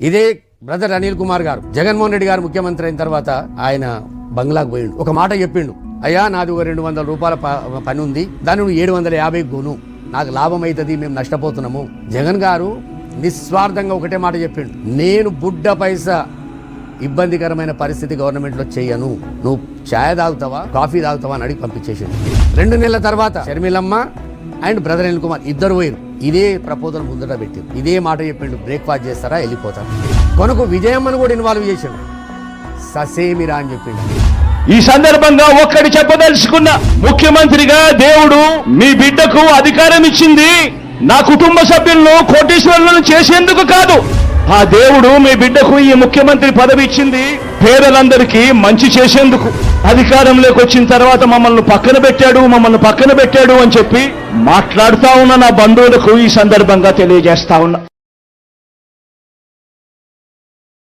ఇదే బ్రదర్ అనిల్ కుమార్ గారు జగన్మోహన్ రెడ్డి గారు ముఖ్యమంత్రి అయిన తర్వాత ఆయన బంగ్లాకు పోయిండు. ఒక మాట చెప్పిండు, అయ్యా నాది ఒక 200 రూపాయల పని ఉంది, దాన్ని నువ్వు 750 కొను, నాకు లాభం అవుతుంది, మేము నష్టపోతున్నాము. జగన్ గారు నిస్వార్థంగా ఒకటే మాట చెప్పిండు, నేను బుడ్డ పైసా ఇబ్బందికరమైన పరిస్థితి గవర్నమెంట్లో చెయ్యను, నువ్వు ఛాయ్ తాగుతావా కాఫీ తాగుతావా అని అడిగి పంపించేసిండు. 2 నెలల తర్వాత షర్మిలమ్మ అండ్ బ్రదర్ అనిల్ కుమార్ ఇద్దరు పోయారు. ఇదే ప్రపోజల్ ముందట పెట్టారు, ఇదే మాట చెప్పిండు, బ్రేక్ఫాస్ట్ చేస్తారా వెళ్ళిపోతారు. కొనుకు విజయమ్మను కూడా ఇన్వాల్వ్ చేసిండు, ససేమిరా అని చెప్పిండు. ఈ సందర్భంగా ఒక్కటి చెప్పదలుచుకున్న, ముఖ్యమంత్రిగా దేవుడు మీ బిడ్డకు అధికారం ఇచ్చింది నా కుటుంబ సభ్యులను కోటీశ్వరులను చేసేందుకు కాదు. ఆ దేవుడు మీ బిడ్డకు ఈ ముఖ్యమంత్రి పదవి ఇచ్చింది పేదలందరికీ మంచి చేసేందుకు. అధికారంలోకి వచ్చిన తర్వాత మమ్మల్ని పక్కన పెట్టాడు అని చెప్పి మాట్లాడుతా ఉన్న నా బంధువులకు ఈ సందర్భంగా తెలియజేస్తా ఉన్నా.